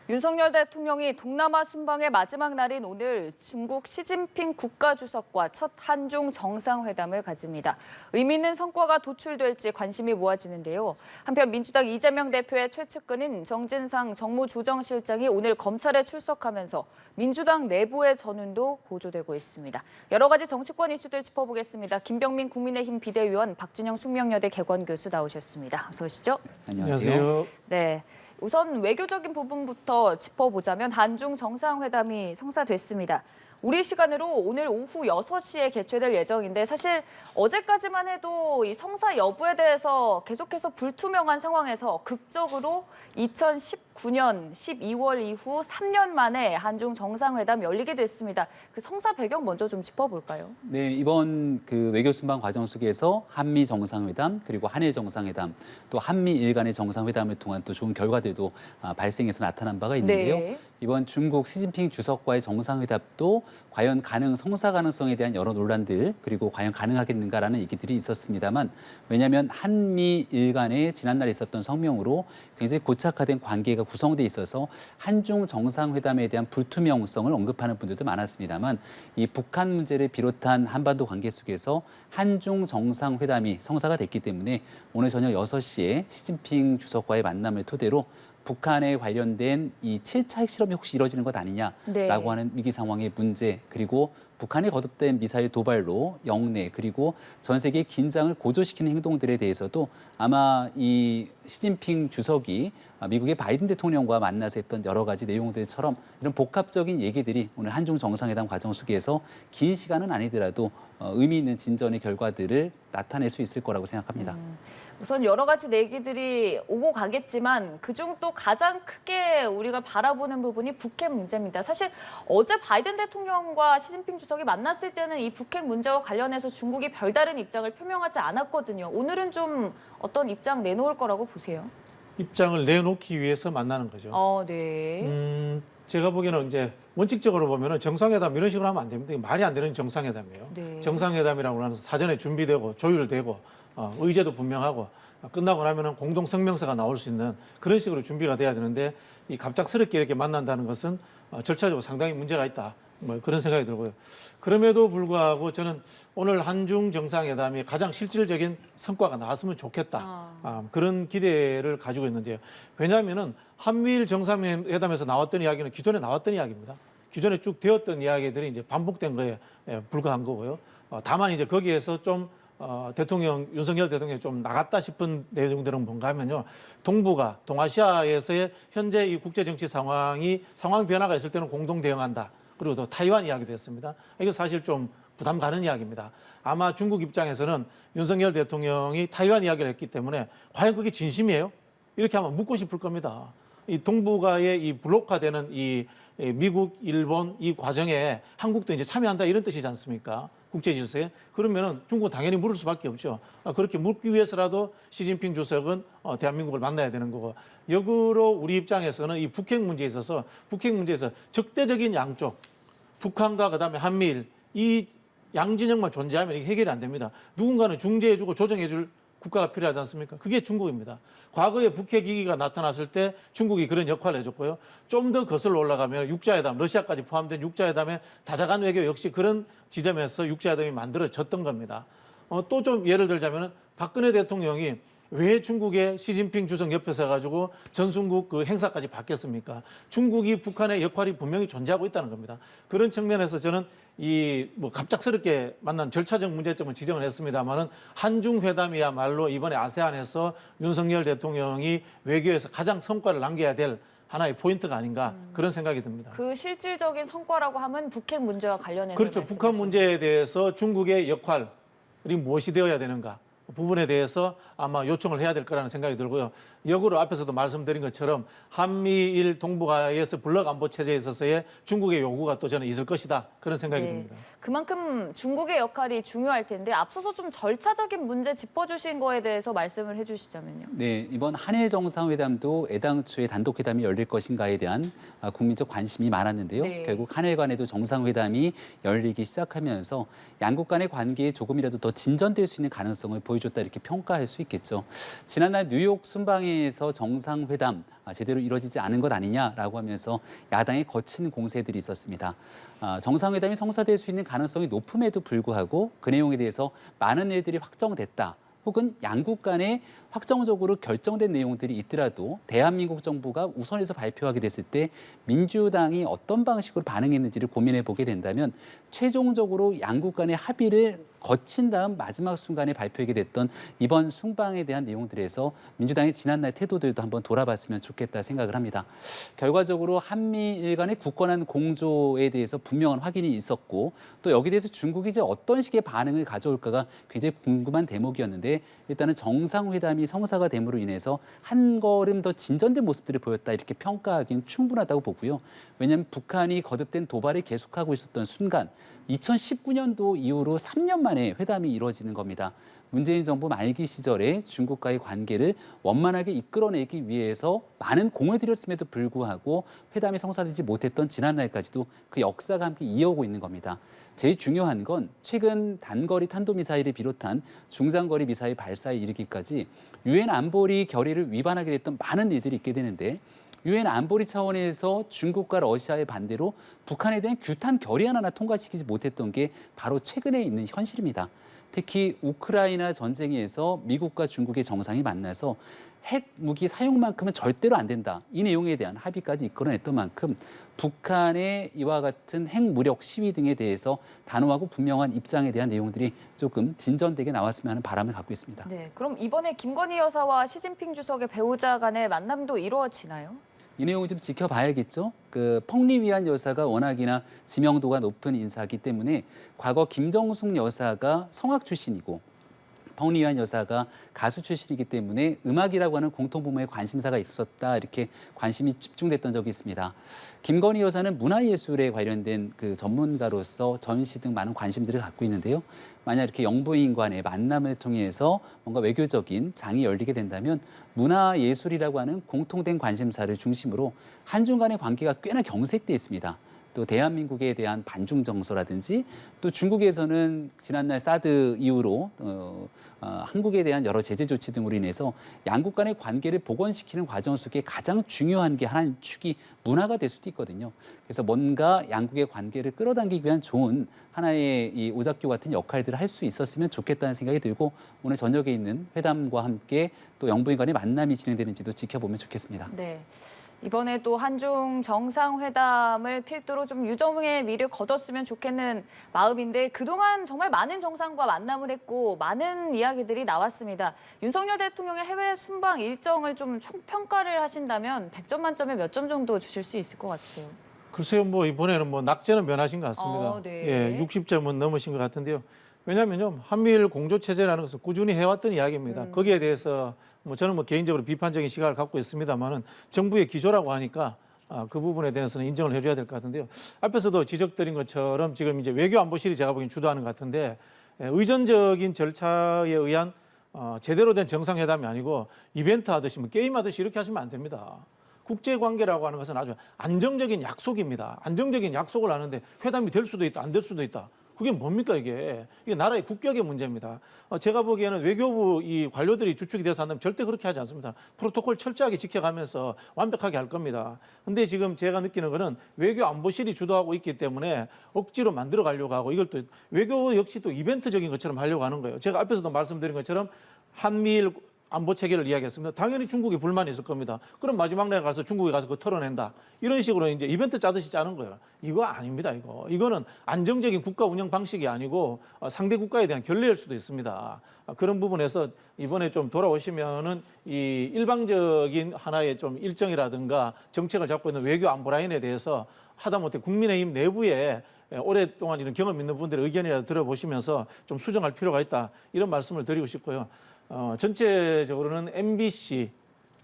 윤석열 대통령이 동남아 순방의 마지막 날인 오늘 중국 시진핑 국가주석과 첫 한중 정상회담을 가집니다. 의미 있는 성과가 도출될지 관심이 모아지는데요. 한편 민주당 이재명 대표의 최측근인 정진상 정무조정실장이 오늘 검찰에 출석하면서 민주당 내부의 전운도 고조되고 있습니다. 여러 가지 정치권 이슈들 짚어보겠습니다. 김병민 국민의힘 비대위원, 박준영 숙명여대 개건교수 나오셨습니다. 어서 오시죠. 안녕하세요. 네. 우선 외교적인 부분부터 짚어보자면 한중 정상회담이 성사됐습니다. 우리 시간으로 오늘 오후 6시에 개최될 예정인데 사실 어제까지만 해도 이 성사 여부에 대해서 계속해서 불투명한 상황에서 극적으로 2019년 12월 이후 3년 만에 한중 정상회담 열리게 됐습니다. 그 성사 배경 먼저 좀 짚어볼까요? 네, 이번 그 외교 순방 과정 속에서 한미 정상회담 그리고 한일 정상회담 또 한미일 간의 정상회담을 통한 또 좋은 결과들도 발생해서 나타난 바가 있는데요. 네. 이번 중국 시진핑 주석과의 정상회담도 과연 성사 가능성에 대한 여러 논란들 그리고 과연 가능하겠는가라는 얘기들이 있었습니다만 왜냐하면 한미일 간에 지난날에 있었던 성명으로 굉장히 고착화된 관계가 구성돼 있어서 한중 정상회담에 대한 불투명성을 언급하는 분들도 많았습니다만 이 북한 문제를 비롯한 한반도 관계 속에서 한중 정상회담이 성사가 됐기 때문에 오늘 저녁 6시에 시진핑 주석과의 만남을 토대로 북한에 관련된 이 7차 핵실험이 혹시 이뤄지는 것 아니냐라고 네. 하는 위기 상황의 문제 그리고 북한이 거듭된 미사일 도발로 영내 그리고 전 세계의 긴장을 고조시키는 행동들에 대해서도 아마 이 시진핑 주석이 미국의 바이든 대통령과 만나서 했던 여러 가지 내용들처럼 이런 복합적인 얘기들이 오늘 한중 정상회담 과정 속에서 긴 시간은 아니더라도 의미 있는 진전의 결과들을 나타낼 수 있을 거라고 생각합니다. 우선 여러 가지 얘기들이 오고 가겠지만 그중 또 가장 크게 우리가 바라보는 부분이 북핵 문제입니다. 사실 어제 바이든 대통령과 시진핑 주석이 만났을 때는 이 북핵 문제와 관련해서 중국이 별다른 입장을 표명하지 않았거든요. 오늘은 좀 어떤 입장 내놓을 거라고 보세요? 입장을 내놓기 위해서 만나는 거죠. 네. 제가 보기에는 이제 원칙적으로 보면은 정상회담 이런 식으로 하면 안 됩니다. 이게 말이 안 되는 정상회담이에요. 네. 정상회담이라고 하는 사전에 준비되고 조율되고 의제도 분명하고 끝나고 나면은 공동 성명서가 나올 수 있는 그런 식으로 준비가 돼야 되는데 이 갑작스럽게 이렇게 만난다는 것은 절차적으로 상당히 문제가 있다. 뭐 그런 생각이 들고요. 그럼에도 불구하고 저는 오늘 한중 정상회담이 가장 실질적인 성과가 나왔으면 좋겠다. 그런 기대를 가지고 있는데요. 왜냐하면은 한미일 정상회담에서 나왔던 이야기는 기존에 나왔던 이야기입니다. 기존에 쭉 되었던 이야기들이 이제 반복된 거에 불과한 거고요. 다만 이제 거기에서 좀 윤석열 대통령이 좀 나갔다 싶은 내용들은 뭔가 하면요. 동북아, 동아시아에서의 현재 이 국제정치 상황 변화가 있을 때는 공동 대응한다. 그리고 또 타이완 이야기도 했습니다. 이거 사실 좀 부담 가는 이야기입니다. 아마 중국 입장에서는 윤석열 대통령이 타이완 이야기를 했기 때문에 과연 그게 진심이에요? 이렇게 하면 묻고 싶을 겁니다. 이 동북아의 이 블록화되는 이 미국, 일본 이 과정에 한국도 이제 참여한다 이런 뜻이지 않습니까? 국제 질서에. 그러면은 중국은 당연히 물을 수밖에 없죠. 그렇게 묻기 위해서라도 시진핑 주석은 대한민국을 만나야 되는 거고. 역으로 우리 입장에서는 이 북핵 문제에 있어서 적대적인 양쪽, 북한과 그다음에 한미일 이 양진영만 존재하면 이게 해결이 안 됩니다. 누군가는 중재해주고 조정해줄 국가가 필요하지 않습니까? 그게 중국입니다. 과거에 북핵 위기가 나타났을 때 중국이 그런 역할을 해줬고요. 좀 더 거슬러 올라가면 육자회담, 러시아까지 포함된 육자회담의 다자간 외교 역시 그런 지점에서 육자회담이 만들어졌던 겁니다. 또 좀 예를 들자면 박근혜 대통령이 왜 중국의 시진핑 주석 옆에 서가지고 전순국 그 행사까지 바뀌었습니까? 중국이 북한의 역할이 분명히 존재하고 있다는 겁니다. 그런 측면에서 저는 갑작스럽게 만난 절차적 문제점을 지적을 했습니다만은 한중 회담이야말로 이번에 아세안에서 윤석열 대통령이 외교에서 가장 성과를 남겨야 될 하나의 포인트가 아닌가 그런 생각이 듭니다. 그 실질적인 성과라고 하면 북핵 문제와 관련해서 그렇죠. 북한 문제에 대해서 중국의 역할이 무엇이 되어야 되는가 부분에 대해서 아마 요청을 해야 될 거라는 생각이 들고요. 역으로 앞에서도 말씀드린 것처럼 한미일 동북아에서 블록 안보 체제에 있어서의 중국의 요구가 또 저는 있을 것이다. 그런 생각이 듭니다. 그만큼 중국의 역할이 중요할 텐데 앞서서 좀 절차적인 문제 짚어주신 거에 대해서 말씀을 해주시자면요. 네, 이번 한일 정상회담도 애당초에 단독회담이 열릴 것인가에 대한 국민적 관심이 많았는데요. 네. 결국 한일 간에도 정상회담이 열리기 시작하면서 양국 간의 관계에 조금이라도 더 진전될 수 있는 가능성을 보여 보여줬다 이렇게 평가할 수 있겠죠. 지난날 뉴욕 순방에서 정상회담 제대로 이루어지지 않은 것 아니냐라고 하면서 야당의 거친 공세들이 있었습니다. 정상회담이 성사될 수 있는 가능성이 높음에도 불구하고 그 내용에 대해서 많은 일들이 확정됐다. 혹은 양국 간에 확정적으로 결정된 내용들이 있더라도 대한민국 정부가 우선해서 발표하게 됐을 때 민주당이 어떤 방식으로 반응했는지를 고민해 보게 된다면 최종적으로 양국 간의 합의를 거친 다음 마지막 순간에 발표하게 됐던 이번 순방에 대한 내용들에서 민주당의 지난날 태도들도 한번 돌아봤으면 좋겠다 생각을 합니다. 결과적으로 한미일 간의 굳건한 공조에 대해서 분명한 확인이 있었고 또 여기에 대해서 중국이 이제 어떤 식의 반응을 가져올까가 굉장히 궁금한 대목이었는데 일단은 정상회담이 성사가 됨으로 인해서 한 걸음 더 진전된 모습들을 보였다 이렇게 평가하기는 충분하다고 보고요. 왜냐하면 북한이 거듭된 도발을 계속하고 있었던 순간 2019년도 이후로 3년 만에 회담이 이루어지는 겁니다. 문재인 정부 말기 시절에 중국과의 관계를 원만하게 이끌어내기 위해서 많은 공을 들였음에도 불구하고 회담이 성사되지 못했던 지난날까지도 그 역사가 함께 이어오고 있는 겁니다. 제일 중요한 건 최근 단거리 탄도미사일을 비롯한 중장거리 미사일 발사에 이르기까지 유엔 안보리 결의를 위반하게 됐던 많은 일들이 있게 되는데 유엔 안보리 차원에서 중국과 러시아의 반대로 북한에 대한 규탄 결의 하나 통과시키지 못했던 게 바로 최근에 있는 현실입니다. 특히 우크라이나 전쟁에서 미국과 중국의 정상이 만나서 핵 무기 사용만큼은 절대로 안 된다. 이 내용에 대한 합의까지 이끌어냈던 만큼 북한의 이와 같은 핵 무력 시위 등에 대해서 단호하고 분명한 입장에 대한 내용들이 조금 진전되게 나왔으면 하는 바람을 갖고 있습니다. 네, 그럼 이번에 김건희 여사와 시진핑 주석의 배우자 간의 만남도 이루어지나요? 이 내용을 좀 지켜봐야겠죠. 펑리위안 여사가 워낙이나 지명도가 높은 인사이기 때문에 과거 김정숙 여사가 성악 출신이고 펑리위안 여사가 가수 출신이기 때문에 음악이라고 하는 공통분모의 관심사가 있었다 이렇게 관심이 집중됐던 적이 있습니다. 김건희 여사는 문화예술에 관련된 그 전문가로서 전시 등 많은 관심들을 갖고 있는데요. 만약 이렇게 영부인 간의 만남을 통해서 뭔가 외교적인 장이 열리게 된다면 문화예술이라고 하는 공통된 관심사를 중심으로 한중 간의 관계가 꽤나 경색돼 있습니다. 또 대한민국에 대한 반중 정서라든지 또 중국에서는 지난날 사드 이후로 한국에 대한 여러 제재 조치 등으로 인해서 양국 간의 관계를 복원시키는 과정 속에 가장 중요한 게 하나의 축이 문화가 될 수도 있거든요. 그래서 뭔가 양국의 관계를 끌어당기기 위한 좋은 하나의 이 오작교 같은 역할들을 할 수 있었으면 좋겠다는 생각이 들고 오늘 저녁에 있는 회담과 함께 또 영부인 간의 만남이 진행되는지도 지켜보면 좋겠습니다. 네. 이번에 또 한중 정상회담을 필두로 좀 유정의 미를 거뒀으면 좋겠는 마음인데 그동안 정말 많은 정상과 만남을 했고 많은 이야기들이 나왔습니다. 윤석열 대통령의 해외 순방 일정을 좀 총평가를 하신다면 100점 만점에 몇 점 정도 주실 수 있을 것 같아요. 글쎄요, 이번에는 낙제는 면하신 것 같습니다. 네. 예, 60점은 넘으신 것 같은데요. 왜냐하면요, 한미일 공조체제라는 것은 꾸준히 해왔던 이야기입니다. 거기에 대해서 저는 개인적으로 비판적인 시각을 갖고 있습니다만은 정부의 기조라고 하니까 그 부분에 대해서는 인정을 해줘야 될 것 같은데요. 앞에서도 지적드린 것처럼 지금 이제 외교안보실이 제가 보기엔 주도하는 것 같은데 의전적인 절차에 의한 제대로 된 정상회담이 아니고 이벤트 하듯이 게임 하듯이 이렇게 하시면 안 됩니다. 국제관계라고 하는 것은 아주 안정적인 약속입니다. 안정적인 약속을 하는데 회담이 될 수도 있다, 안 될 수도 있다. 그게 뭡니까 이게? 이게 나라의 국격의 문제입니다. 제가 보기에는 외교부 이 관료들이 주축이 돼서 한다면 절대 그렇게 하지 않습니다. 프로토콜 철저하게 지켜가면서 완벽하게 할 겁니다. 근데 지금 제가 느끼는 거는 외교안보실이 주도하고 있기 때문에 억지로 만들어 가려고 하고 이걸 또 외교 역시 또 이벤트적인 것처럼 하려고 하는 거예요. 제가 앞에서도 말씀드린 것처럼 한미일 안보 체계를 이야기했습니다. 당연히 중국이 불만이 있을 겁니다. 그럼 마지막 날 가서 중국에 가서 그거 털어낸다. 이런 식으로 이제 이벤트 짜듯이 짜는 거예요. 이거 아닙니다, 이거. 이거는 안정적인 국가 운영 방식이 아니고 상대 국가에 대한 결례일 수도 있습니다. 그런 부분에서 이번에 좀 돌아오시면은 이 일방적인 하나의 좀 일정이라든가 정책을 잡고 있는 외교 안보 라인에 대해서 하다못해 국민의힘 내부에 오랫동안 이런 경험 있는 분들의 의견이라도 들어보시면서 좀 수정할 필요가 있다. 이런 말씀을 드리고 싶고요. 전체적으로는 MBC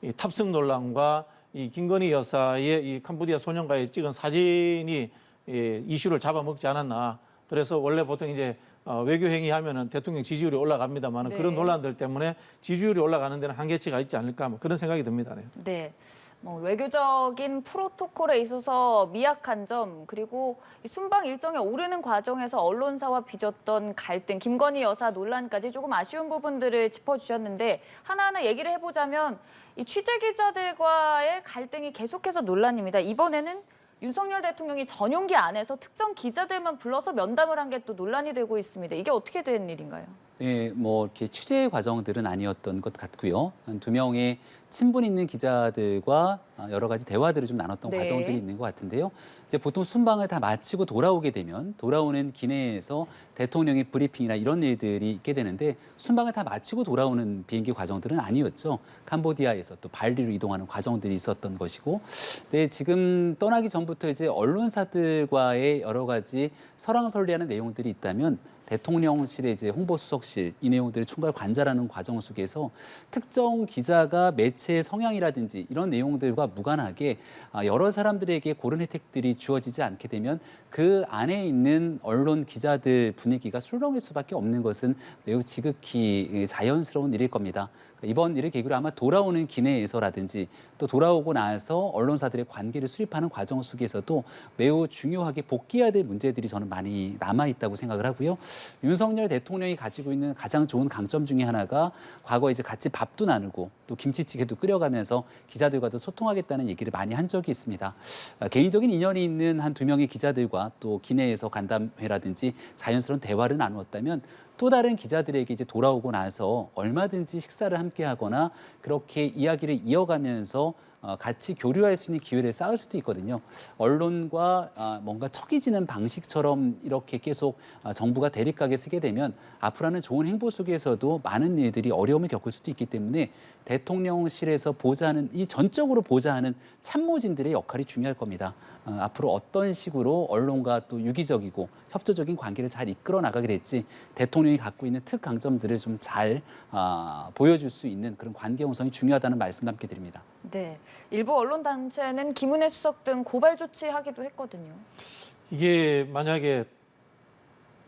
이 탑승 논란과 이 김건희 여사의 이 캄보디아 소년과의 찍은 사진이 이슈를 잡아먹지 않았나. 그래서 원래 보통 이제 외교 행위 하면은 대통령 지지율이 올라갑니다만 네. 그런 논란들 때문에 지지율이 올라가는 데는 한계치가 있지 않을까 그런 생각이 듭니다. 네. 네. 외교적인 프로토콜에 있어서 미약한 점, 그리고 이 순방 일정에 오르는 과정에서 언론사와 빚었던 갈등, 김건희 여사 논란까지 조금 아쉬운 부분들을 짚어주셨는데 하나하나 얘기를 해보자면 이 취재 기자들과의 갈등이 계속해서 논란입니다. 이번에는 윤석열 대통령이 전용기 안에서 특정 기자들만 불러서 면담을 한 게 또 논란이 되고 있습니다. 이게 어떻게 된 일인가요? 네, 이렇게 취재 과정들은 아니었던 것 같고요. 한 2명의 친분 있는 기자들과 여러 가지 대화들을 좀 나눴던 네. 과정들이 있는 것 같은데요. 이제 보통 순방을 다 마치고 돌아오게 되면 돌아오는 기내에서 대통령의 브리핑이나 이런 일들이 있게 되는데 순방을 다 마치고 돌아오는 비행기 과정들은 아니었죠. 캄보디아에서 또 발리로 이동하는 과정들이 있었던 것이고, 네, 지금 떠나기 전부터 이제 언론사들과의 여러 가지 설왕설래하는 내용들이 있다면 대통령실의 이제 홍보수석실 이 내용들을 총괄 관찰하는 과정 속에서 특정 기자가 매체의 성향이라든지 이런 내용들과 무관하게 여러 사람들에게 그런 혜택들이 주어지지 않게 되면 그 안에 있는 언론 기자들 분위기가 술렁일 수밖에 없는 것은 매우 지극히 자연스러운 일일 겁니다. 이번 일을 계기로 아마 돌아오는 기내에서라든지 또 돌아오고 나서 언론사들의 관계를 수립하는 과정 속에서도 매우 중요하게 복귀해야 될 문제들이 저는 많이 남아있다고 생각을 하고요. 윤석열 대통령이 가지고 있는 가장 좋은 강점 중에 하나가 과거에 이제 같이 밥도 나누고 또 김치찌개도 끓여가면서 기자들과도 소통하겠다는 얘기를 많이 한 적이 있습니다. 개인적인 인연이 있는 한 2명의 기자들과 또 기내에서 간담회라든지 자연스러운 대화를 나누었다면 또 다른 기자들에게 이제 돌아오고 나서 얼마든지 식사를 함께 하거나 그렇게 이야기를 이어가면서 같이 교류할 수 있는 기회를 쌓을 수도 있거든요. 언론과 뭔가 척이 지는 방식처럼 이렇게 계속 정부가 대립각에 서게 되면 앞으로는 좋은 행보 속에서도 많은 일들이 어려움을 겪을 수도 있기 때문에 대통령실에서 보좌하는 이 전적으로 보좌하는 참모진들의 역할이 중요할 겁니다. 앞으로 어떤 식으로 언론과 또 유기적이고 협조적인 관계를 잘 이끌어 나가게 될지 대통령이 갖고 있는 특강점들을 좀 잘 보여줄 수 있는 그런 관계 형성이 중요하다는 말씀 함께 드립니다. 네, 일부 언론 단체는 김은혜 수석 등 고발 조치하기도 했거든요. 이게 만약에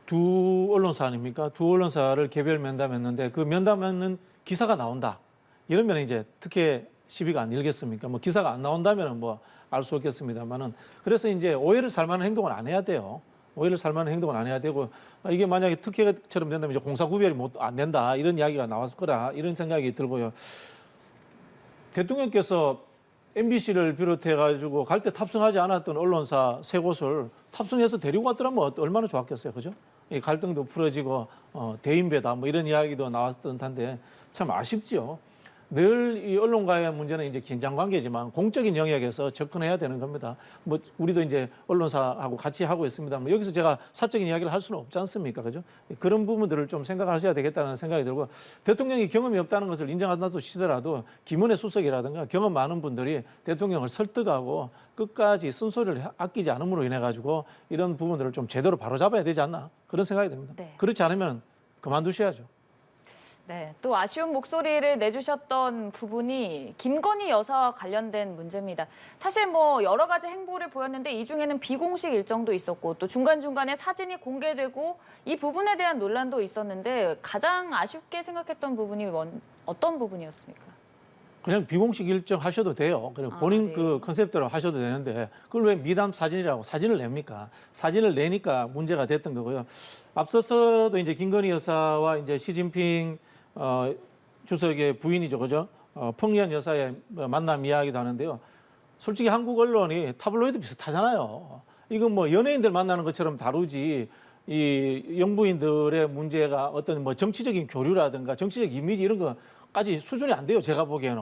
두 언론사 아닙니까? 두 언론사를 개별 면담했는데 그 면담하는 기사가 나온다. 이러면 이제 특혜 시비가 안 일겠습니까? 뭐 기사가 안 나온다면 뭐 알 수 없겠습니다만은 그래서 이제 오해를 살 만한 행동을 안 해야 돼요. 오해를 살 만한 행동을 안 해야 되고 이게 만약에 특혜처럼 된다면 이제 공사 구별이 안 된다 이런 이야기가 나왔을 거라 이런 생각이 들고요. 대통령께서 MBC를 비롯해 가지고 갈 때 탑승하지 않았던 언론사 3곳을 탑승해서 데리고 왔더라면 얼마나 좋았겠어요, 그죠? 이 갈등도 풀어지고 대인배다 뭐 이런 이야기도 나왔던 텐데 참 아쉽죠. 늘 이 언론과의 문제는 이제 긴장 관계지만 공적인 영역에서 접근해야 되는 겁니다. 뭐 우리도 이제 언론사하고 같이 하고 있습니다만 여기서 제가 사적인 이야기를 할 수는 없지 않습니까, 그죠? 그런 부분들을 좀 생각하셔야 되겠다는 생각이 들고 대통령이 경험이 없다는 것을 인정한다고 치더라도 김은혜 수석이라든가 경험 많은 분들이 대통령을 설득하고 끝까지 쓴소리를 아끼지 않음으로 인해 가지고 이런 부분들을 좀 제대로 바로잡아야 되지 않나 그런 생각이 듭니다. 네. 그렇지 않으면 그만두셔야죠. 네, 또 아쉬운 목소리를 내주셨던 부분이 김건희 여사와 관련된 문제입니다. 사실 뭐 여러 가지 행보를 보였는데 이 중에는 비공식 일정도 있었고 또 중간중간에 사진이 공개되고 이 부분에 대한 논란도 있었는데 가장 아쉽게 생각했던 부분이 어떤 부분이었습니까? 그냥 비공식 일정 하셔도 돼요. 그리고 본인 네. 그 컨셉대로 하셔도 되는데 그걸 왜 미담 사진이라고 사진을 냅니까? 사진을 내니까 문제가 됐던 거고요. 앞서서도 이제 김건희 여사와 이제 시진핑 주석의 부인이죠, 그죠? 펑리안 여사의 만남 이야기도 하는데요. 솔직히 한국 언론이 타블로이드 비슷하잖아요. 이건 뭐 연예인들 만나는 것처럼 다루지 이 영부인들의 문제가 어떤 뭐 정치적인 교류라든가 정치적 이미지 이런 거까지 수준이 안 돼요. 제가 보기에는.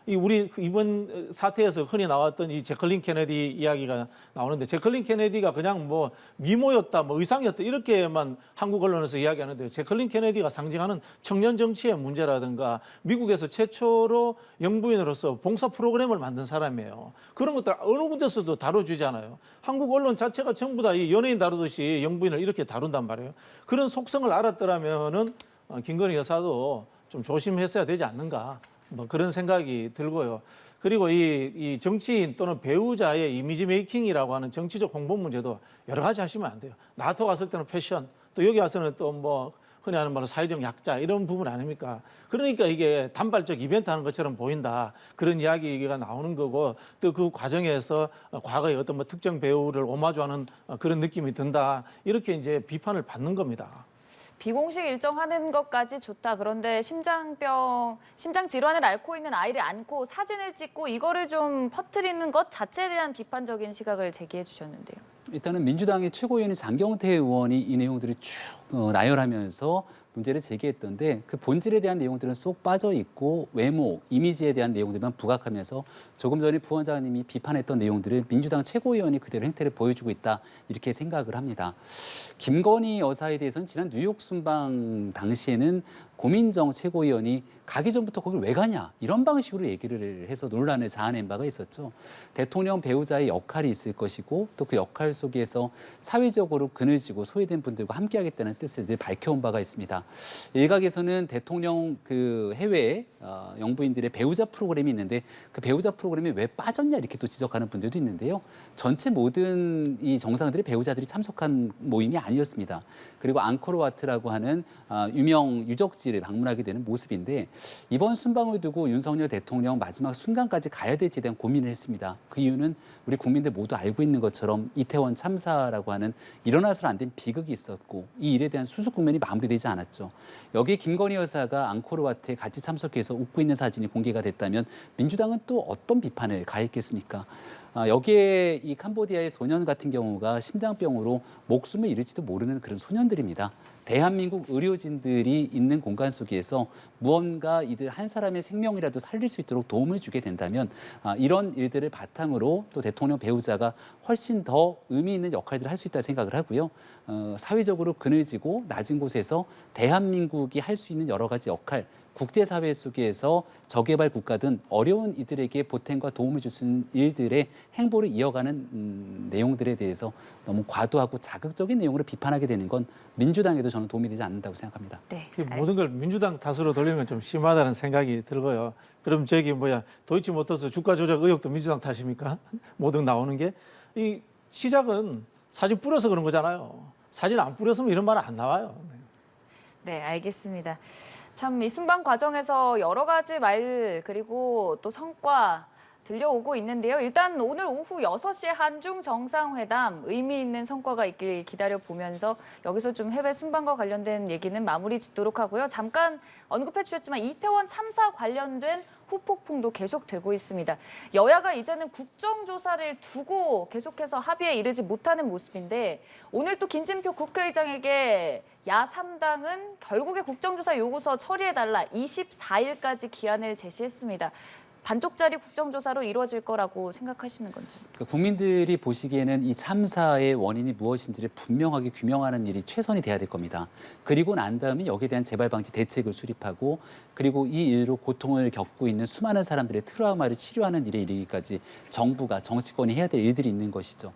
우리 이번 사태에서 흔히 나왔던 이 제클린 케네디 이야기가 나오는데 제클린 케네디가 그냥 뭐 미모였다, 뭐 의상이었다 이렇게만 한국 언론에서 이야기하는데 제클린 케네디가 상징하는 청년 정치의 문제라든가 미국에서 최초로 영부인으로서 봉사 프로그램을 만든 사람이에요. 그런 것들 어느 군데서도 다뤄주잖아요. 한국 언론 자체가 전부 다 이 연예인 다루듯이 영부인을 이렇게 다룬단 말이에요. 그런 속성을 알았더라면은 김건희 여사도 좀 조심했어야 되지 않는가. 뭐 그런 생각이 들고요. 그리고 이 정치인 또는 배우자의 이미지 메이킹이라고 하는 정치적 홍보 문제도 여러 가지 하시면 안 돼요. 나토 갔을 때는 패션, 또 여기 와서는 또 뭐 흔히 하는 말로 사회적 약자 이런 부분 아닙니까? 그러니까 이게 단발적 이벤트 하는 것처럼 보인다. 그런 이야기가 나오는 거고 또 그 과정에서 과거에 어떤 뭐 특정 배우를 오마주하는 그런 느낌이 든다. 이렇게 이제 비판을 받는 겁니다. 비공식 일정하는 것까지 좋다. 그런데 심장 질환을 앓고 있는 아이를 안고 사진을 찍고 이거를 좀 퍼뜨리는 것 자체에 대한 비판적인 시각을 제기해 주셨는데요. 일단은 민주당의 최고위원인 장경태 의원이 이 내용들을 쭉 나열하면서 문제를 제기했던데 그 본질에 대한 내용들은 쏙 빠져 있고 외모, 이미지에 대한 내용들만 부각하면서 조금 전에 부원장님이 비판했던 내용들을 민주당 최고위원이 그대로 행태를 보여주고 있다 이렇게 생각을 합니다. 김건희 여사에 대해서는 지난 뉴욕 순방 당시에는 고민정 최고위원이 가기 전부터 거길 왜 가냐 이런 방식으로 얘기를 해서 논란을 자아낸 바가 있었죠. 대통령 배우자의 역할이 있을 것이고 또 그 역할 속에서 사회적으로 그늘지고 소외된 분들과 함께하겠다는 뜻을 늘 밝혀온 바가 있습니다. 일각에서는 대통령 그 해외 영부인들의 배우자 프로그램이 있는데 그 배우자 프로그램이 왜 빠졌냐 이렇게 또 지적하는 분들도 있는데요. 전체 모든 이 정상들의 배우자들이 참석한 모임이 아니었습니다. 그리고 앙코르와트라고 하는 유명 유적지를 방문하게 되는 모습인데 이번 순방을 두고 윤석열 대통령 마지막 순간까지 가야 될지에 대한 고민을 했습니다. 그 이유는 우리 국민들 모두 알고 있는 것처럼 이태원 참사라고 하는 일어나서는 안 된 비극이 있었고 이 일에 대한 수습 국면이 마무리되지 않았죠. 여기에 김건희 여사가 앙코르와트에 같이 참석해서 웃고 있는 사진이 공개가 됐다면 민주당은 또 어떤 비판을 가했겠습니까? 여기에 이 캄보디아의 소년 같은 경우가 심장병으로 목숨을 잃을지도 모르는 그런 소년들입니다. 대한민국 의료진들이 있는 공간 속에서 무언가 이들 한 사람의 생명이라도 살릴 수 있도록 도움을 주게 된다면 이런 일들을 바탕으로 또 대통령 배우자가 훨씬 더 의미 있는 역할들을 할 수 있다고 생각을 하고요. 사회적으로 그늘지고 낮은 곳에서 대한민국이 할 수 있는 여러 가지 역할, 국제사회 속에서 저개발 국가든 어려운 이들에게 보탬과 도움을 줄 수 있는 일들의 행보를 이어가는 내용들에 대해서 너무 과도하고 자극적인 내용으로 비판하게 되는 건 민주당에도 저는 도움이 되지 않는다고 생각합니다. 네. 모든 걸 민주당 탓으로 돌리는 건 좀 심하다는 생각이 들고요. 그럼 저기 도이치모터스 주가 조작 의혹도 민주당 탓입니까? 모든 나오는 게 이 시작은 사진 뿌려서 그런 거잖아요. 사진 안 뿌렸으면 이런 말 안 나와요. 네, 알겠습니다. 참 이 순방 과정에서 여러 가지 말 그리고 또 성과 들려오고 있는데요. 일단 오늘 오후 6시에 한중 정상회담 의미 있는 성과가 있길 기다려보면서 여기서 좀 해외 순방과 관련된 얘기는 마무리 짓도록 하고요. 잠깐 언급해 주셨지만 이태원 참사 관련된 후폭풍도 계속되고 있습니다. 여야가 이제는 국정조사를 두고 계속해서 합의에 이르지 못하는 모습인데 오늘 또 김진표 국회의장에게 야3당은 결국에 국정조사 요구서 처리해달라 24일까지 기한을 제시했습니다. 반쪽짜리 국정조사로 이루어질 거라고 생각하시는 건지. 그러니까 국민들이 보시기에는 이 참사의 원인이 무엇인지를 분명하게 규명하는 일이 최선이 돼야 될 겁니다. 그리고 난 다음에 여기에 대한 재발 방지 대책을 수립하고 그리고 이 일로 고통을 겪고 있는 수많은 사람들의 트라우마를 치료하는 일에 이르기까지 정부가 정치권이 해야 될 일들이 있는 것이죠.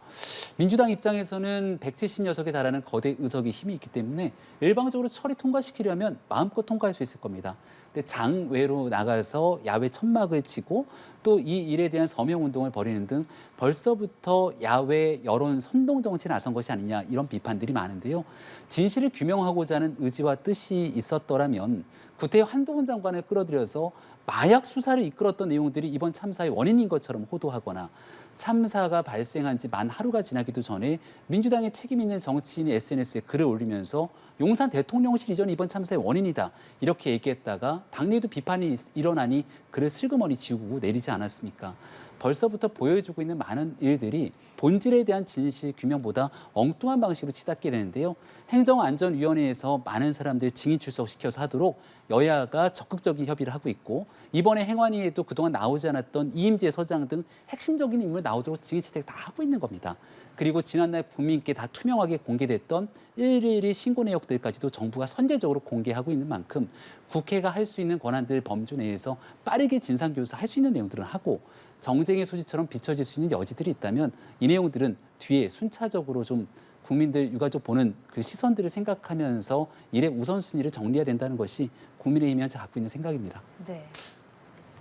민주당 입장에서는 170여석에 달하는 거대 의석이 힘이 있기 때문에 일방적으로 처리 통과시키려면 마음껏 통과할 수 있을 겁니다. 근데 장외로 나가서 야외 천막을 치고 또 이 일에 대한 서명 운동을 벌이는 등 벌써부터 야외 여론 선동 정치에 나선 것이 아니냐 이런 비판들이 많은데요. 진실을 규명하고자 하는 의지와 뜻이 있었더라면 구태여 한동훈 장관을 끌어들여서 마약 수사를 이끌었던 내용들이 이번 참사의 원인인 것처럼 호도하거나 참사가 발생한 지 만 하루가 지나기도 전에 민주당의 책임 있는 정치인이 SNS에 글을 올리면서 용산 대통령실 이전이 이번 참사의 원인이다 이렇게 얘기했다가 당내에도 비판이 일어나니 글을 슬그머니 지우고 내리지 않았습니까? 벌써부터 보여주고 있는 많은 일들이 본질에 대한 진실 규명보다 엉뚱한 방식으로 치닫게 되는데요. 행정안전위원회에서 많은 사람들 증인 출석시켜서 하도록 여야가 적극적인 협의를 하고 있고 이번에 행안위에도 그동안 나오지 않았던 이임재 서장 등 핵심적인 인물 나오도록 증인 채택 다 하고 있는 겁니다. 그리고 지난날 국민께 다 투명하게 공개됐던 112 신고 내역들까지도 정부가 선제적으로 공개하고 있는 만큼 국회가 할 수 있는 권한들 범주 내에서 빠르게 진상조사할 수 있는 내용들은 하고 정쟁의 소지처럼 비춰질 수 있는 여지들이 있다면 이 내용들은 뒤에 순차적으로 좀 국민들 유가족 보는 그 시선들을 생각하면서 일의 우선순위를 정리해야 된다는 것이 국민의힘이 현재 갖고 있는 생각입니다. 네.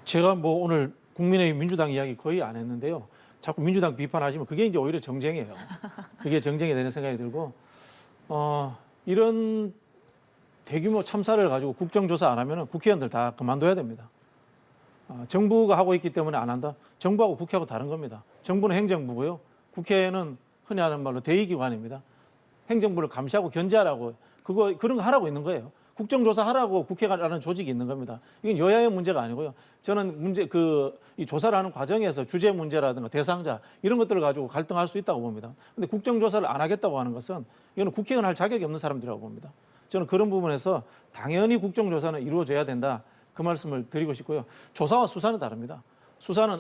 제가 오늘 국민의힘 민주당 이야기 거의 안 했는데요. 자꾸 민주당 비판하시면 그게 이제 오히려 정쟁이에요. 그게 정쟁이 되는 생각이 들고 이런 대규모 참사를 가지고 국정조사 안 하면 국회의원들 다 그만둬야 됩니다. 정부가 하고 있기 때문에 안 한다? 정부하고 국회하고 다른 겁니다. 정부는 행정부고요. 국회는 흔히 하는 말로 대의기관입니다. 행정부를 감시하고 견제하라고 그런 거 하라고 있는 거예요. 국정조사 하라고 국회라는 조직이 있는 겁니다. 이건 여야의 문제가 아니고요. 저는 이 조사를 하는 과정에서 주제 문제라든가 대상자 이런 것들을 가지고 갈등할 수 있다고 봅니다. 근데 국정조사를 안 하겠다고 하는 것은 이거는 국회의원 할 자격이 없는 사람들이라고 봅니다. 저는 그런 부분에서 당연히 국정조사는 이루어져야 된다. 그 말씀을 드리고 싶고요. 조사와 수사는 다릅니다. 수사는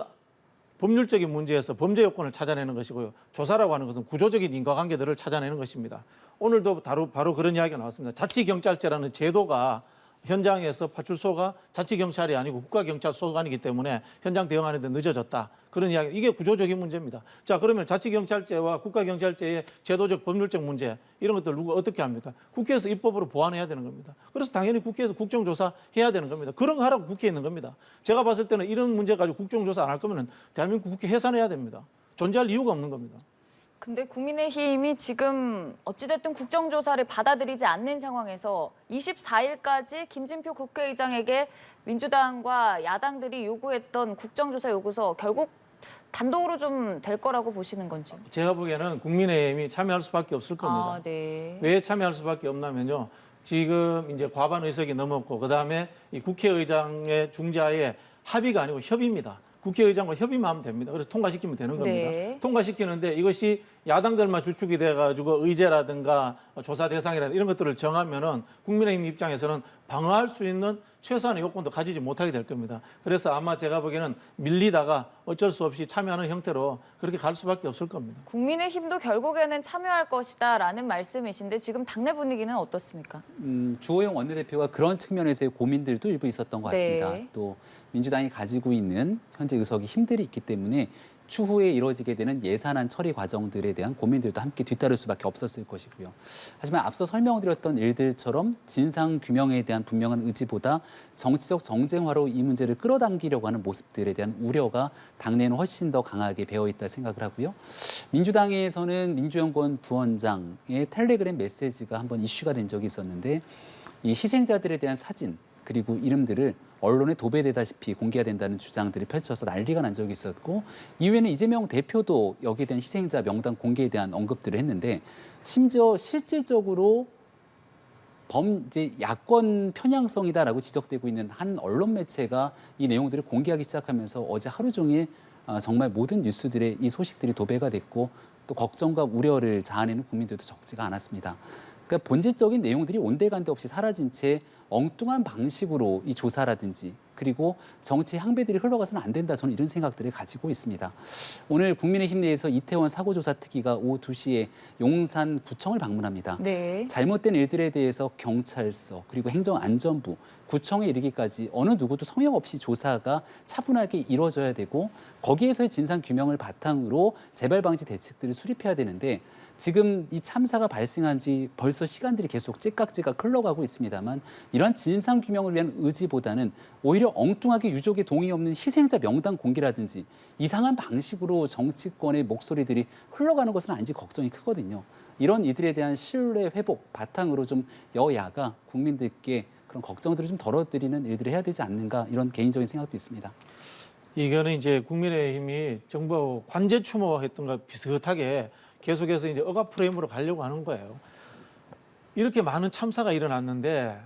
법률적인 문제에서 범죄 요건을 찾아내는 것이고요. 조사라고 하는 것은 구조적인 인과관계들을 찾아내는 것입니다. 오늘도 바로 그런 이야기가 나왔습니다. 자치경찰제라는 제도가 현장에서 파출소가 자치경찰이 아니고 국가경찰소관이기 때문에 현장 대응하는 데 늦어졌다. 그런 이야기. 이게 구조적인 문제입니다. 자, 그러면 자치경찰제와 국가경찰제의 제도적 법률적 문제 이런 것들 누가 어떻게 합니까? 국회에서 입법으로 보완해야 되는 겁니다. 그래서 당연히 국회에서 국정조사 해야 되는 겁니다. 그런 거 하라고 국회에 있는 겁니다. 제가 봤을 때는 이런 문제 가지고 국정조사 안 할 거면 대한민국 국회 해산해야 됩니다. 존재할 이유가 없는 겁니다. 근데 국민의힘이 지금 어찌됐든 국정조사를 받아들이지 않는 상황에서 24일까지 김진표 국회의장에게 민주당과 야당들이 요구했던 국정조사 요구서 결국 단독으로 좀 될 거라고 보시는 건지. 제가 보기에는 국민의힘이 참여할 수밖에 없을 겁니다. 아, 네. 왜 참여할 수밖에 없냐면요. 지금 이제 과반 의석이 넘었고 그다음에 이 국회의장의 중재하에 합의가 아니고 협의입니다. 국회의장과 협의만 하면 됩니다. 그래서 통과시키면 되는 겁니다. 네. 통과시키는데 이것이 야당들만 주축이 돼가지고 의제라든가 조사 대상이라든가 이런 것들을 정하면은 국민의힘 입장에서는 방어할 수 있는 최소한의 요건도 가지지 못하게 될 겁니다. 그래서 아마 제가 보기에는 밀리다가 어쩔 수 없이 참여하는 형태로 그렇게 갈 수밖에 없을 겁니다. 국민의힘도 결국에는 참여할 것이다라는 말씀이신데 지금 당내 분위기는 어떻습니까? 주호영 원내대표가 그런 측면에서의 고민들도 일부 있었던 것 같습니다. 네. 또 민주당이 가지고 있는 현재 의석이 힘들이 있기 때문에 추후에 이루어지게 되는 예산안 처리 과정들에 대한 고민들도 함께 뒤따를 수밖에 없었을 것이고요. 하지만 앞서 설명드렸던 일들처럼 진상 규명에 대한 분명한 의지보다 정치적 정쟁화로 이 문제를 끌어당기려고 하는 모습들에 대한 우려가 당내에는 훨씬 더 강하게 배어있다 생각을 하고요. 민주당에서는 민주연구원 부원장의 텔레그램 메시지가 한번 이슈가 된 적이 있었는데 이 희생자들에 대한 사진 그리고 이름들을 언론에 도배되다시피 공개가 된다는 주장들이 펼쳐서 난리가 난 적이 있었고 이후에는 이재명 대표도 여기에 대한 희생자 명단 공개에 대한 언급들을 했는데 심지어 실질적으로 범죄 야권 편향성이다라고 지적되고 있는 한 언론 매체가 이 내용들을 공개하기 시작하면서 어제 하루 종일 정말 모든 뉴스들의 이 소식들이 도배가 됐고 또 걱정과 우려를 자아내는 국민들도 적지가 않았습니다. 그러니까 본질적인 내용들이 온데간데 없이 사라진 채 엉뚱한 방식으로 이 조사라든지 그리고 정치 향배들이 흘러가서는 안 된다. 저는 이런 생각들을 가지고 있습니다. 오늘 국민의힘 내에서 이태원 사고조사 특위가 오후 2시에 용산구청을 방문합니다. 네. 잘못된 일들에 대해서 경찰서 그리고 행정안전부, 구청에 이르기까지 어느 누구도 성역 없이 조사가 차분하게 이루어져야 되고 거기에서의 진상 규명을 바탕으로 재발 방지 대책들을 수립해야 되는데 지금 이 참사가 발생한 지 벌써 시간들이 계속 찌깍찌깍 흘러가고 있습니다만 이러한 진상 규명을 위한 의지보다는 오히려 엉뚱하게 유족의 동의 없는 희생자 명단 공개라든지 이상한 방식으로 정치권의 목소리들이 흘러가는 것은 아닌지 걱정이 크거든요. 이런 이들에 대한 신뢰 회복 바탕으로 좀 여야가 국민들께 그런 걱정들을 좀 덜어드리는 일들을 해야 되지 않는가 이런 개인적인 생각도 있습니다. 이거는 이제 국민의힘이 정부 관제 추모했던 것 비슷하게 계속해서 이제 억압 프레임으로 가려고 하는 거예요. 이렇게 많은 참사가 일어났는데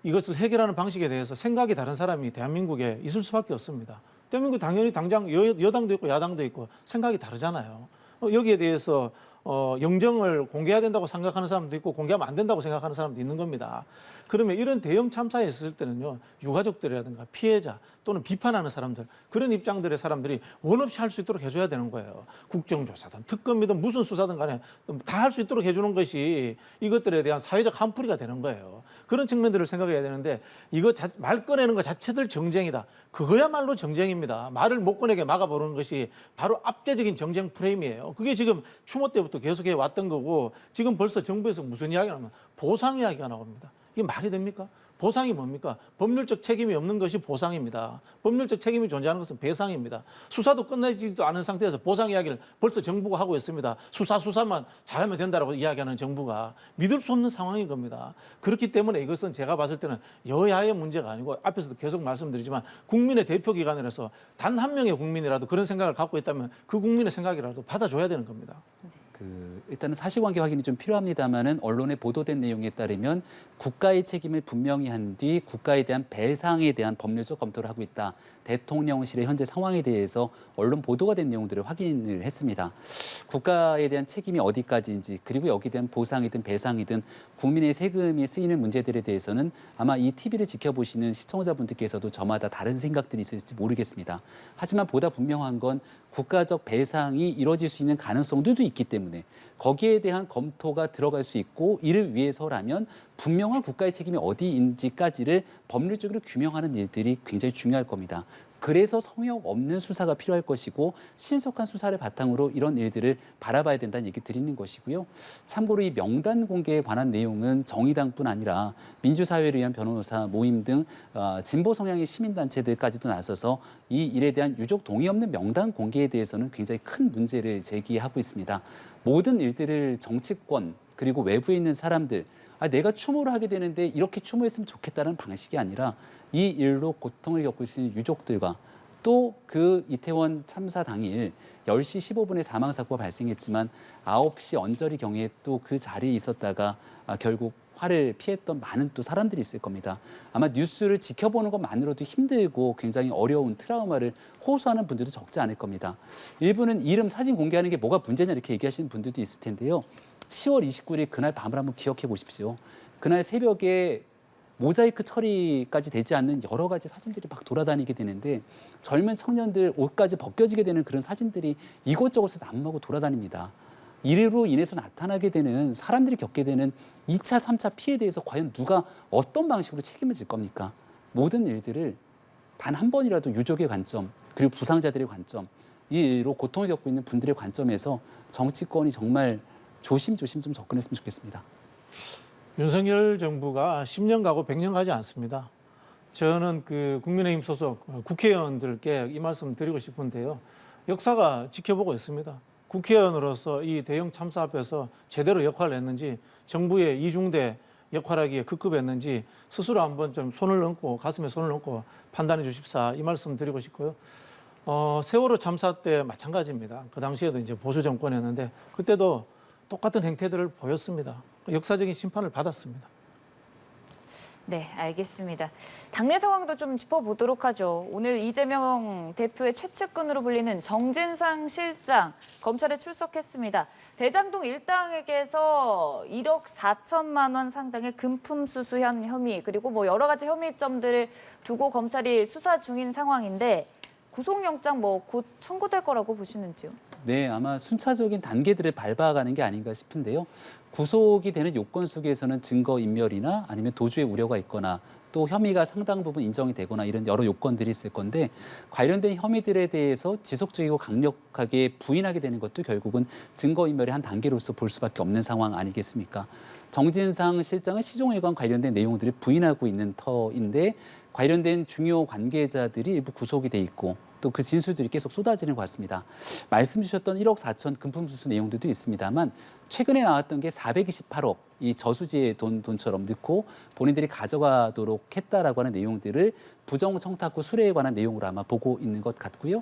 이것을 해결하는 방식에 대해서 생각이 다른 사람이 대한민국에 있을 수밖에 없습니다. 대한민국 당연히 당장 여당도 있고 야당도 있고 생각이 다르잖아요. 여기에 대해서 영정을 공개해야 된다고 생각하는 사람도 있고 공개하면 안 된다고 생각하는 사람도 있는 겁니다. 그러면 이런 대형 참사에 있을 때는요, 유가족들이라든가 피해자 또는 비판하는 사람들, 그런 입장들의 사람들이 원 없이 할 수 있도록 해줘야 되는 거예요. 국정조사든 특검이든 무슨 수사든 간에 다 할 수 있도록 해주는 것이 이것들에 대한 사회적 한풀이가 되는 거예요. 그런 측면들을 생각해야 되는데 이거 말 꺼내는 것 자체들 정쟁이다. 그거야말로 정쟁입니다. 말을 못 꺼내게 막아보는 것이 바로 압제적인 정쟁 프레임이에요. 그게 지금 추모 때부터 계속해 왔던 거고 지금 벌써 정부에서 무슨 이야기가 나오면 보상 이야기가 나옵니다. 이게 말이 됩니까? 보상이 뭡니까? 법률적 책임이 없는 것이 보상입니다. 법률적 책임이 존재하는 것은 배상입니다. 수사도 끝나지도 않은 상태에서 보상 이야기를 벌써 정부가 하고 있습니다. 수사만 잘하면 된다라고 이야기하는 정부가 믿을 수 없는 상황인 겁니다. 그렇기 때문에 이것은 제가 봤을 때는 여야의 문제가 아니고 앞에서도 계속 말씀드리지만 국민의 대표기관이라서 단 한 명의 국민이라도 그런 생각을 갖고 있다면 그 국민의 생각이라도 받아줘야 되는 겁니다. 일단은 사실관계 확인이 좀 필요합니다만은 언론에 보도된 내용에 따르면 국가의 책임을 분명히 한 뒤 국가에 대한 배상에 대한 법률적 검토를 하고 있다. 대통령실의 현재 상황에 대해서 언론 보도가 된 내용들을 확인을 했습니다. 국가에 대한 책임이 어디까지인지 그리고 여기에 대한 보상이든 배상이든 국민의 세금이 쓰이는 문제들에 대해서는 아마 이 TV를 지켜보시는 시청자분들께서도 저마다 다른 생각들이 있을지 모르겠습니다. 하지만 보다 분명한 건 국가적 배상이 이뤄질 수 있는 가능성들도 있기 때문에 거기에 대한 검토가 들어갈 수 있고 이를 위해서라면 분명한 국가의 책임이 어디인지까지를 법률적으로 규명하는 일들이 굉장히 중요할 겁니다. 그래서 성역 없는 수사가 필요할 것이고 신속한 수사를 바탕으로 이런 일들을 바라봐야 된다는 얘기 드리는 것이고요. 참고로 이 명단 공개에 관한 내용은 정의당뿐 아니라 민주사회를 위한 변호사 모임 등 진보 성향의 시민단체들까지도 나서서 이 일에 대한 유족 동의 없는 명단 공개에 대해서는 굉장히 큰 문제를 제기하고 있습니다. 모든 일들을 정치권 그리고 외부에 있는 사람들 내가 추모를 하게 되는데 이렇게 추모했으면 좋겠다는 방식이 아니라 이 일로 고통을 겪고 있는 유족들과 또 그 이태원 참사 당일 10시 15분에 사망사고가 발생했지만 9시 언저리 경에 또 그 자리에 있었다가 결국 화를 피했던 많은 또 사람들이 있을 겁니다. 아마 뉴스를 지켜보는 것만으로도 힘들고 굉장히 어려운 트라우마를 호소하는 분들도 적지 않을 겁니다. 일부는 이름 사진 공개하는 게 뭐가 문제냐 이렇게 얘기하시는 분들도 있을 텐데요. 10월 29일 그날 밤을 한번 기억해 보십시오. 그날 새벽에 모자이크 처리까지 되지 않는 여러 가지 사진들이 막 돌아다니게 되는데 젊은 청년들 옷까지 벗겨지게 되는 그런 사진들이 이곳저곳에서 난무하고 돌아다닙니다. 이로 인해서 나타나게 되는 사람들이 겪게 되는 2차, 3차 피해에 대해서 과연 누가 어떤 방식으로 책임을 질 겁니까? 모든 일들을 단 한 번이라도 유족의 관점 그리고 부상자들의 관점 이 일로 고통을 겪고 있는 분들의 관점에서 정치권이 정말 조심조심 좀 접근했으면 좋겠습니다. 윤석열 정부가 10년 가고 100년 가지 않습니다. 저는 그 국민의힘 소속 국회의원들께 이 말씀 드리고 싶은데요. 역사가 지켜보고 있습니다. 국회의원으로서 이 대형 참사 앞에서 제대로 역할을 했는지 정부의 이중대 역할하기에 급급했는지 스스로 한번 좀 손을 얹고 가슴에 손을 얹고 판단해 주십사 이 말씀 드리고 싶고요. 세월호 참사 때 마찬가지입니다. 그 당시에도 이제 보수 정권이었는데 그때도 똑같은 행태들을 보였습니다. 역사적인 심판을 받았습니다. 네, 알겠습니다. 당내 상황도 좀 짚어보도록 하죠. 오늘 이재명 대표의 최측근으로 불리는 정진상 실장 검찰에 출석했습니다. 대장동 일당에게서 1억 4천만 원 상당의 금품 수수한 혐의 그리고 뭐 여러 가지 혐의점들을 두고 검찰이 수사 중인 상황인데 구속영장 곧 청구될 거라고 보시는지요? 네, 아마 순차적인 단계들을 밟아가는 게 아닌가 싶은데요. 구속이 되는 요건 속에서는 증거인멸이나 아니면 도주의 우려가 있거나 또 혐의가 상당 부분 인정이 되거나 이런 여러 요건들이 있을 건데 관련된 혐의들에 대해서 지속적이고 강력하게 부인하게 되는 것도 결국은 증거인멸의 한 단계로서 볼 수밖에 없는 상황 아니겠습니까? 정진상 실장은 시종일관 관련된 내용들을 부인하고 있는 터인데 관련된 중요 관계자들이 일부 구속이 돼 있고 또 그 진술들이 계속 쏟아지는 것 같습니다. 말씀 주셨던 1억 4천 금품 수수 내용들도 있습니다만 최근에 나왔던 게 428억 이 저수지의 돈처럼 넣고 본인들이 가져가도록 했다라고 하는 내용들을 부정청탁 후 수뢰에 관한 내용으로 아마 보고 있는 것 같고요.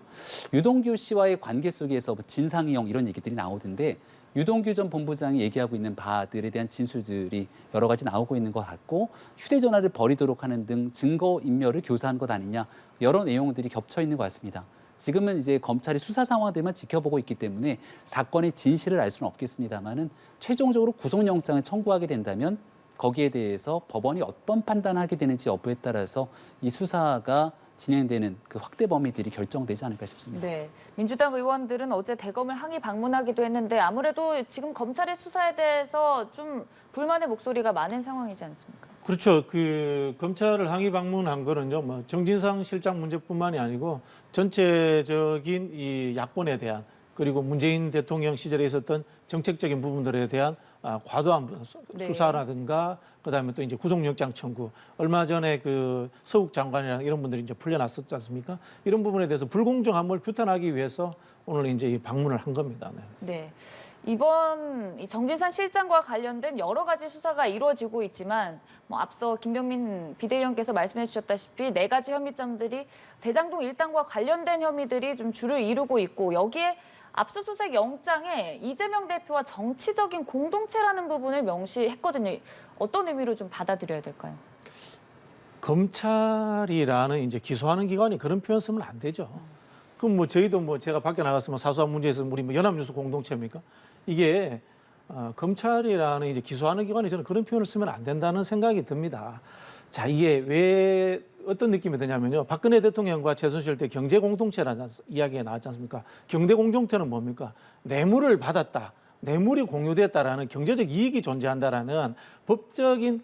유동규 씨와의 관계 속에서 진상이형 이런 얘기들이 나오던데 유동규 전 본부장이 얘기하고 있는 바들에 대한 진술들이 여러 가지 나오고 있는 것 같고 휴대전화를 버리도록 하는 등 증거인멸을 교사한 것 아니냐 여러 내용들이 겹쳐 있는 것 같습니다. 지금은 이제 검찰이 수사 상황들만 지켜보고 있기 때문에 사건의 진실을 알 수는 없겠습니다만은 최종적으로 구속영장을 청구하게 된다면 거기에 대해서 법원이 어떤 판단을 하게 되는지 여부에 따라서 이 수사가 진행되는 그 확대 범위들이 결정되지 않을까 싶습니다. 네, 민주당 의원들은 어제 대검을 항의 방문하기도 했는데 아무래도 지금 검찰의 수사에 대해서 좀 불만의 목소리가 많은 상황이지 않습니까? 그렇죠. 그 검찰을 항의 방문한 거는요, 정진상 실장 문제뿐만이 아니고 전체적인 이 야권에 대한 그리고 문재인 대통령 시절에 있었던 정책적인 부분들에 대한 과도한 네. 수사라든가 그다음에 또 이제 구속영장 청구 얼마 전에 그 서욱 장관이랑 이런 분들이 이제 풀려났었지 않습니까? 이런 부분에 대해서 불공정함을 규탄하기 위해서 오늘 이제 이 방문을 한 겁니다. 네. 네. 이번 이 정진상 실장과 관련된 여러 가지 수사가 이루어지고 있지만 뭐 앞서 김병민 비대위원께서 말씀해 주셨다시피 4가지 혐의점들이 대장동 일당과 관련된 혐의들이 좀 주를 이루고 있고 여기에 압수수색 영장에 이재명 대표와 정치적인 공동체라는 부분을 명시했거든요. 어떤 의미로 좀 받아들여야 될까요? 검찰이라는 이제 기소하는 기관이 그런 표현 쓰면 안 되죠. 그럼 뭐 저희도 뭐 제가 밖에 나갔으면 사소한 문제에서 우리 뭐 연합뉴스 공동체입니까? 이게 검찰이라는 이제 기소하는 기관이 저는 그런 표현을 쓰면 안 된다는 생각이 듭니다. 자, 이게 왜 어떤 느낌이 드냐면요. 박근혜 대통령과 최순실 때 경제 공동체라는 이야기가 나왔지 않습니까? 경제 공동체는 뭡니까? 뇌물을 받았다. 뇌물이 공유됐다라는 경제적 이익이 존재한다라는 법적인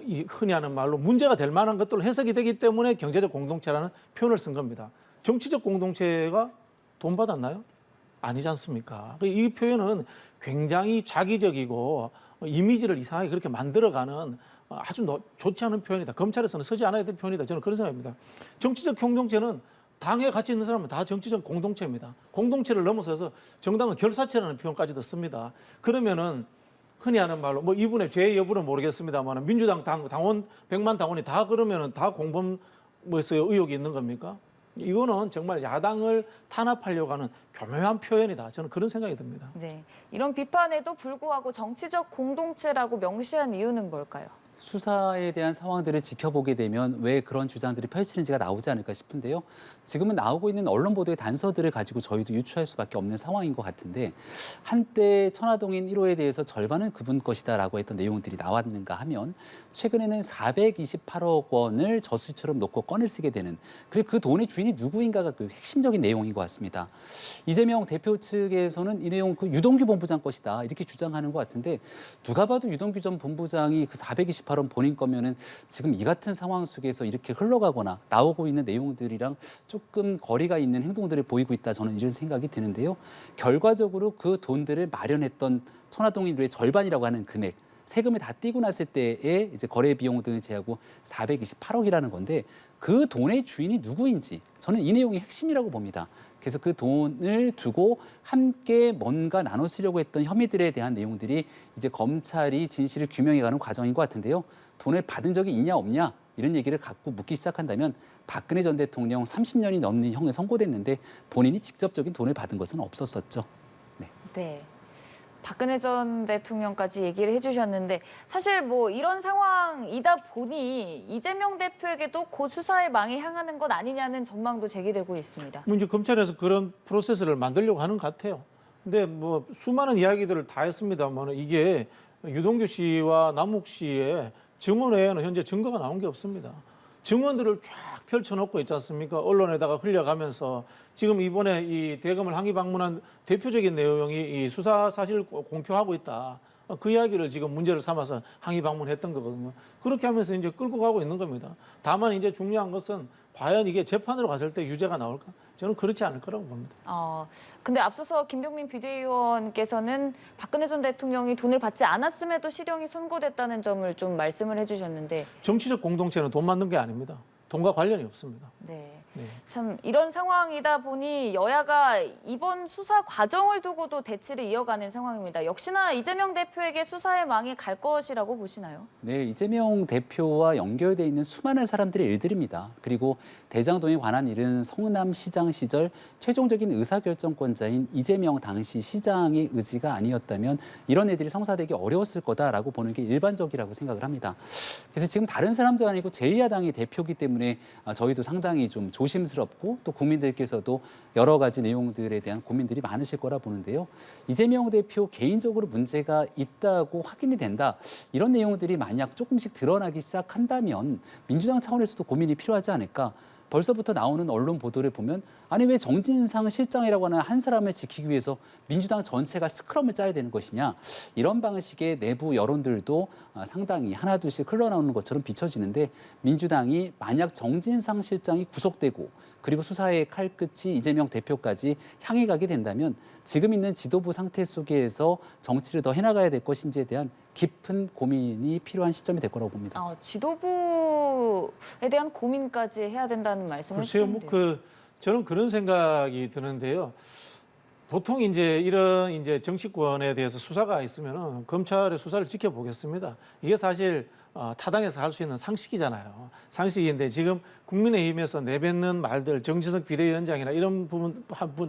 이 흔히 하는 말로 문제가 될 만한 것들로 해석이 되기 때문에 경제적 공동체라는 표현을 쓴 겁니다. 정치적 공동체가 돈 받았나요? 아니지 않습니까? 이 표현은 굉장히 자기적이고 이미지를 이상하게 그렇게 만들어가는 아주 좋지 않은 표현이다. 검찰에서는 쓰지 않아야 될 표현이다. 저는 그런 생각입니다. 정치적 공동체는 당에 같이 있는 사람은 다 정치적 공동체입니다. 공동체를 넘어서서 정당은 결사체라는 표현까지도 씁니다. 그러면은 흔히 하는 말로 뭐 이분의 죄 여부는 모르겠습니다만 민주당 당원 100만 당원이 다 그러면은 다 공범 뭐였어요 의혹이 있는 겁니까? 이거는 정말 야당을 탄압하려고 하는 교묘한 표현이다. 저는 그런 생각이 듭니다. 네. 이런 비판에도 불구하고 정치적 공동체라고 명시한 이유는 뭘까요? 수사에 대한 상황들을 지켜보게 되면 왜 그런 주장들이 펼치는지가 나오지 않을까 싶은데요. 지금은 나오고 있는 언론 보도의 단서들을 가지고 저희도 유추할 수밖에 없는 상황인 것 같은데 한때 천화동인 1호에 대해서 절반은 그분 것이다라고 했던 내용들이 나왔는가 하면 최근에는 428억 원을 저수지처럼 놓고 꺼내 쓰게 되는 그리고 그 돈의 주인이 누구인가가 그 핵심적인 내용인 것 같습니다. 이재명 대표 측에서는 이 내용 그 유동규 본부장 것이다 이렇게 주장하는 것 같은데 누가 봐도 유동규 전 본부장이 그 428원 본인 거면은 지금 이 같은 상황 속에서 이렇게 흘러가거나 나오고 있는 내용들이랑 조금 거리가 있는 행동들을 보이고 있다 저는 이런 생각이 드는데요. 결과적으로 그 돈들을 마련했던 천화동인들의 절반이라고 하는 금액 세금을 다 떼고 났을 때의 이제 거래 비용 등을 제하고 428억이라는 건데 그 돈의 주인이 누구인지 저는 이 내용이 핵심이라고 봅니다. 그래서 그 돈을 두고 함께 뭔가 나눠 쓰려고 했던 혐의들에 대한 내용들이 이제 검찰이 진실을 규명해가는 과정인 것 같은데요. 돈을 받은 적이 있냐 없냐 이런 얘기를 갖고 묻기 시작한다면 박근혜 전 대통령 30년이 넘는 형에 선고됐는데 본인이 직접적인 돈을 받은 것은 없었었죠. 네. 네. 박근혜 전 대통령까지 얘기를 해주셨는데 사실 뭐 이런 상황이다 보니 이재명 대표에게도 곧 수사의 망이 향하는 것 아니냐는 전망도 제기되고 있습니다. 뭐 이제 검찰에서 그런 프로세스를 만들려고 하는 것 같아요. 근데 뭐 수많은 이야기들을 다 했습니다만 이게 유동규 씨와 남욱 씨의 증언 외에는 현재 증거가 나온 게 없습니다. 증언들을 쫙 펼쳐놓고 있지 않습니까? 언론에다가 흘려가면서 지금 이번에 이 대검을 항의 방문한 대표적인 내용이 이 수사 사실을 공표하고 있다. 그 이야기를 지금 문제를 삼아서 항의 방문했던 거거든요. 그렇게 하면서 이제 끌고 가고 있는 겁니다. 다만 이제 중요한 것은 과연 이게 재판으로 갔을 때 유죄가 나올까? 저는 그렇지 않을 거라고 봅니다. 근데 앞서서 김병민 비대위원께서는 박근혜 전 대통령이 돈을 받지 않았음에도 실형이 선고됐다는 점을 좀 말씀을 해주셨는데 정치적 공동체는 돈 받는 게 아닙니다. 돈과 관련이 없습니다. 네. 네. 참 이런 상황이다 보니 여야가 이번 수사 과정을 두고도 대치를 이어가는 상황입니다. 역시나 이재명 대표에게 수사의 망이 갈 것이라고 보시나요? 네, 이재명 대표와 연결돼 있는 수많은 사람들의 일들입니다. 그리고 대장동에 관한 일은 성남시장 시절 최종적인 의사결정권자인 이재명 당시 시장의 의지가 아니었다면 이런 일들이 성사되기 어려웠을 거다라고 보는 게 일반적이라고 생각을 합니다. 그래서 지금 다른 사람도 아니고 제1야당의 대표이기 때문에 저희도 상당히 좀 조심스럽고 또 국민들께서도 여러 가지 내용들에 대한 고민들이 많으실 거라 보는데요. 이재명 대표 개인적으로 문제가 있다고 확인이 된다. 이런 내용들이 만약 조금씩 드러나기 시작한다면 민주당 차원에서도 고민이 필요하지 않을까. 벌써부터 나오는 언론 보도를 보면 아니 왜 정진상 실장이라고 하는 한 사람을 지키기 위해서 민주당 전체가 스크럼을 짜야 되는 것이냐 이런 방식의 내부 여론들도 상당히 하나둘씩 흘러나오는 것처럼 비춰지는데 민주당이 만약 정진상 실장이 구속되고 그리고 수사의 칼끝이 이재명 대표까지 향해 가게 된다면 지금 있는 지도부 상태 속에서 정치를 더 해나가야 될 것인지에 대한 깊은 고민이 필요한 시점이 될 거라고 봅니다. 지도부에 대한 고민까지 해야 된다는 말씀을 글쎄요, 주셨는데요. 저는 그런 생각이 드는데요. 보통 이런 정치권에 대해서 수사가 있으면 검찰의 수사를 지켜보겠습니다. 이게 사실 타당해서 할 수 있는 상식이잖아요. 상식인데 지금 국민의힘에서 내뱉는 말들, 정진석 비대위원장이나 이런 부분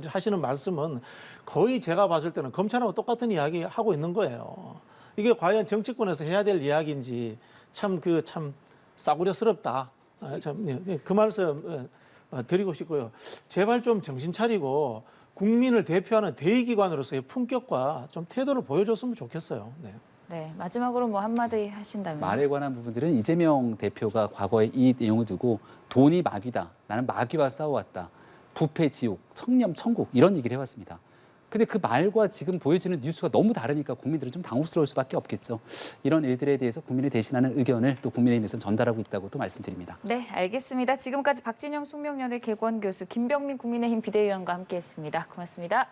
하시는 말씀은 거의 제가 봤을 때는 검찰하고 똑같은 이야기 하고 있는 거예요. 이게 과연 정치권에서 해야 될 이야기인지 참 싸구려스럽다. 그 말씀 드리고 싶고요. 제발 좀 정신 차리고 국민을 대표하는 대의기관으로서의 품격과 좀 태도를 보여줬으면 좋겠어요. 네. 네, 마지막으로 뭐 한마디 하신다면. 말에 관한 부분들은 이재명 대표가 과거에 이 내용을 두고 돈이 마귀다. 나는 마귀와 싸워왔다. 부패 지옥, 청렴 천국 이런 얘기를 해왔습니다. 근데 그 말과 지금 보여지는 뉴스가 너무 다르니까 국민들은 좀 당혹스러울 수밖에 없겠죠. 이런 일들에 대해서 국민을 대신하는 의견을 또 국민의힘에서 전달하고 있다고 또 말씀드립니다. 네, 알겠습니다. 지금까지 박진영 숙명여대 개건 교수, 김병민 국민의힘 비대위원과 함께했습니다. 고맙습니다.